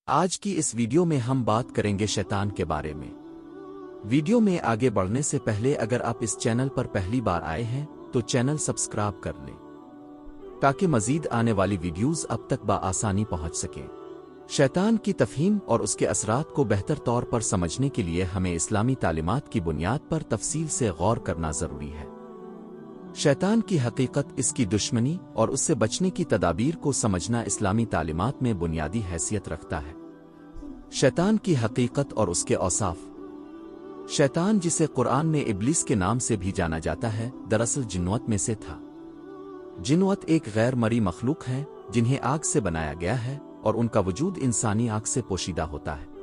آج کی اس ویڈیو میں ہم بات کریں گے شیطان کے بارے میں۔ ویڈیو میں آگے بڑھنے سے پہلے اگر آپ اس چینل پر پہلی بار آئے ہیں تو چینل سبسکرائب کر لیں تاکہ مزید آنے والی ویڈیوز اب تک بآسانی پہنچ سکیں۔ شیطان کی تفہیم اور اس کے اثرات کو بہتر طور پر سمجھنے کے لیے ہمیں اسلامی تعلیمات کی بنیاد پر تفصیل سے غور کرنا ضروری ہے۔ شیطان کی حقیقت، اس کی دشمنی اور اس سے بچنے کی تدابیر کو سمجھنا اسلامی تعلیمات میں بنیادی حیثیت رکھتا ہے۔ شیطان کی حقیقت اور اس کے اوصاف۔ شیطان، جسے قرآن میں ابلیس کے نام سے بھی جانا جاتا ہے، دراصل جنوت میں سے تھا۔ جنوت ایک غیر مرئی مخلوق ہیں جنہیں آگ سے بنایا گیا ہے اور ان کا وجود انسانی آگ سے پوشیدہ ہوتا ہے۔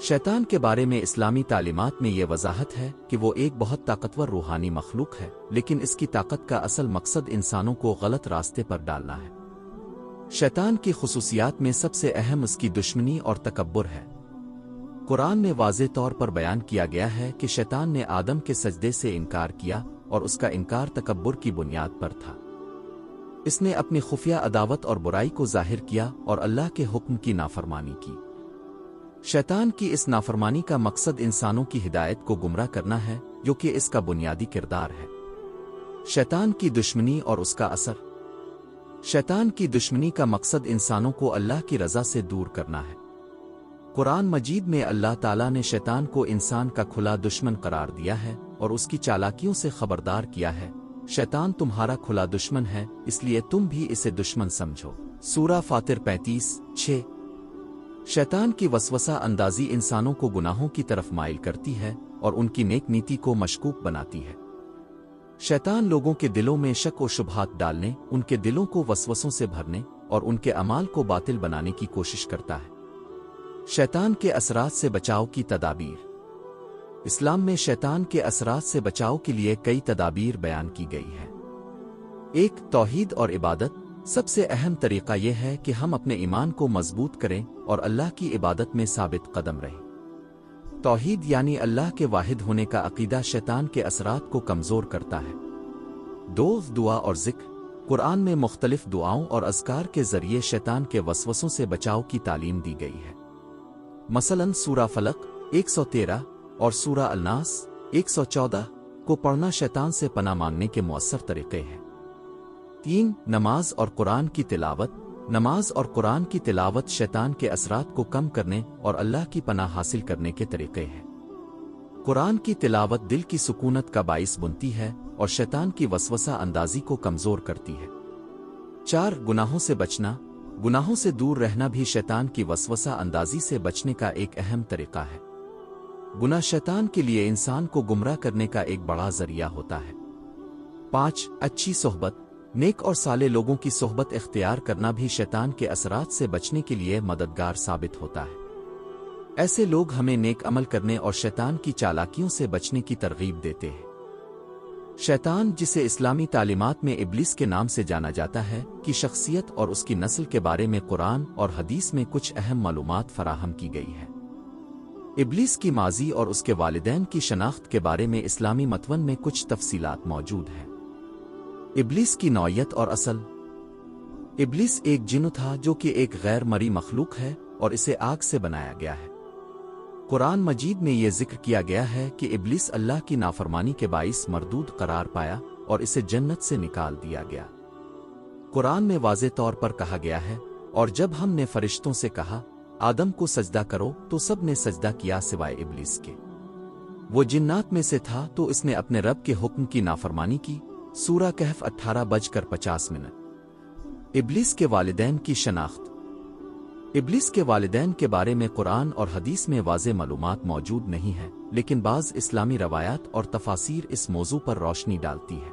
شیطان کے بارے میں اسلامی تعلیمات میں یہ وضاحت ہے کہ وہ ایک بہت طاقتور روحانی مخلوق ہے، لیکن اس کی طاقت کا اصل مقصد انسانوں کو غلط راستے پر ڈالنا ہے۔ شیطان کی خصوصیات میں سب سے اہم اس کی دشمنی اور تکبر ہے۔ قرآن میں واضح طور پر بیان کیا گیا ہے کہ شیطان نے آدم کے سجدے سے انکار کیا اور اس کا انکار تکبر کی بنیاد پر تھا۔ اس نے اپنی خفیہ عداوت اور برائی کو ظاہر کیا اور اللہ کے حکم کی نافرمانی کی۔ شیطان کی اس نافرمانی کا مقصد انسانوں کی ہدایت کو گمراہ کرنا ہے، جو کہ اس کا بنیادی کردار ہے۔ شیطان کی دشمنی اور اس کا اثر۔ شیطان کی دشمنی کا مقصد انسانوں کو اللہ کی رضا سے دور کرنا ہے۔ قرآن مجید میں اللہ تعالیٰ نے شیطان کو انسان کا کھلا دشمن قرار دیا ہے اور اس کی چالاکیوں سے خبردار کیا ہے۔ شیطان تمہارا کھلا دشمن ہے، اس لیے تم بھی اسے دشمن سمجھو۔ سورہ فاطر 35:6۔ شیطان کی وسوسہ اندازی انسانوں کو گناہوں کی طرف مائل کرتی ہے اور ان کی نیک نیتی کو مشکوک بناتی ہے۔ شیطان لوگوں کے دلوں میں شک و شبہات ڈالنے، ان کے دلوں کو وسوسوں سے بھرنے اور ان کے اعمال کو باطل بنانے کی کوشش کرتا ہے۔ شیطان کے اثرات سے بچاؤ کی تدابیر۔ اسلام میں شیطان کے اثرات سے بچاؤ کے لیے کئی تدابیر بیان کی گئی ہے۔ 1. توحید اور عبادت۔ سب سے اہم طریقہ یہ ہے کہ ہم اپنے ایمان کو مضبوط کریں اور اللہ کی عبادت میں ثابت قدم رہیں۔ توحید یعنی اللہ کے واحد ہونے کا عقیدہ شیطان کے اثرات کو کمزور کرتا ہے۔ 2. دعا اور ذکر۔ قرآن میں مختلف دعاؤں اور اذکار کے ذریعے شیطان کے وسوسوں سے بچاؤ کی تعلیم دی گئی ہے۔ مثلاً سورہ فلق 113 اور سورہ الناس 114 کو پڑھنا شیطان سے پناہ مانگنے کے مؤثر طریقے ہیں۔ 3. نماز اور قرآن کی تلاوت۔ نماز اور قرآن کی تلاوت شیطان کے اثرات کو کم کرنے اور اللہ کی پناہ حاصل کرنے کے طریقے ہیں۔ قرآن کی تلاوت دل کی سکونت کا باعث بنتی ہے اور شیطان کی وسوسہ اندازی کو کمزور کرتی ہے۔ 4. گناہوں سے بچنا۔ گناہوں سے دور رہنا بھی شیطان کی وسوسہ اندازی سے بچنے کا ایک اہم طریقہ ہے۔ گناہ شیطان کے لیے انسان کو گمراہ کرنے کا ایک بڑا ذریعہ ہوتا ہے۔ 5. اچھی صحبت۔ نیک اور صالح لوگوں کی صحبت اختیار کرنا بھی شیطان کے اثرات سے بچنے کے لیے مددگار ثابت ہوتا ہے۔ ایسے لوگ ہمیں نیک عمل کرنے اور شیطان کی چالاکیوں سے بچنے کی ترغیب دیتے ہیں۔ شیطان، جسے اسلامی تعلیمات میں ابلیس کے نام سے جانا جاتا ہے، کی شخصیت اور اس کی نسل کے بارے میں قرآن اور حدیث میں کچھ اہم معلومات فراہم کی گئی ہے۔ ابلیس کی ماضی اور اس کے والدین کی شناخت کے بارے میں اسلامی متون میں کچھ تفصیلات موجود ہیں۔ ابلیس کی نوعیت اور اصل۔ ابلیس ایک جن تھا جو کہ ایک غیر مرئی مخلوق ہے اور اسے آگ سے بنایا گیا ہے۔ قرآن مجید میں یہ ذکر کیا گیا ہے کہ ابلیس اللہ کی نافرمانی کے باعث مردود قرار پایا اور اسے جنت سے نکال دیا گیا۔ قرآن میں واضح طور پر کہا گیا ہے، اور جب ہم نے فرشتوں سے کہا آدم کو سجدہ کرو تو سب نے سجدہ کیا سوائے ابلیس کے۔ وہ جنات میں سے تھا تو اس نے اپنے رب کے حکم کی نافرمانی کی۔ سورہ کہف 18:50۔ ابلیس کے والدین کی شناخت۔ ابلیس کے والدین کے بارے میں قرآن اور حدیث میں واضح معلومات موجود نہیں ہیں، لیکن بعض اسلامی روایات اور تفاسیر اس موضوع پر روشنی ڈالتی ہے۔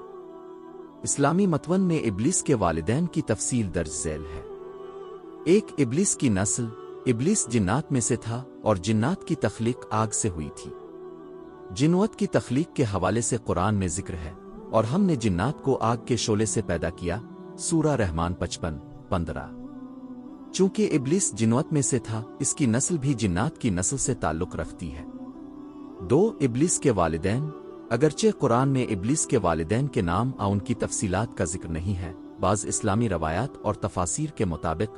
اسلامی متون میں ابلیس کے والدین کی تفصیل درج ذیل ہے۔ 1. ابلیس کی نسل۔ ابلیس جنات میں سے تھا اور جنات کی تخلیق آگ سے ہوئی تھی۔ جنوت کی تخلیق کے حوالے سے قرآن میں ذکر ہے، اور ہم نے جنات کو آگ کے شعلے سے پیدا کیا۔ سورہ رحمان 55:15۔ چونکہ ابلیس جنوت میں سے تھا، اس کی نسل بھی جنات کی نسل سے تعلق رکھتی ہے۔ 2. ابلیس کے والدین۔ اگرچہ قرآن میں ابلیس کے والدین کے نام اور ان کی تفصیلات کا ذکر نہیں ہے، بعض اسلامی روایات اور تفاسیر کے مطابق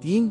3,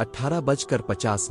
18:50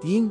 3,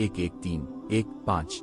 1:1-3-1-5।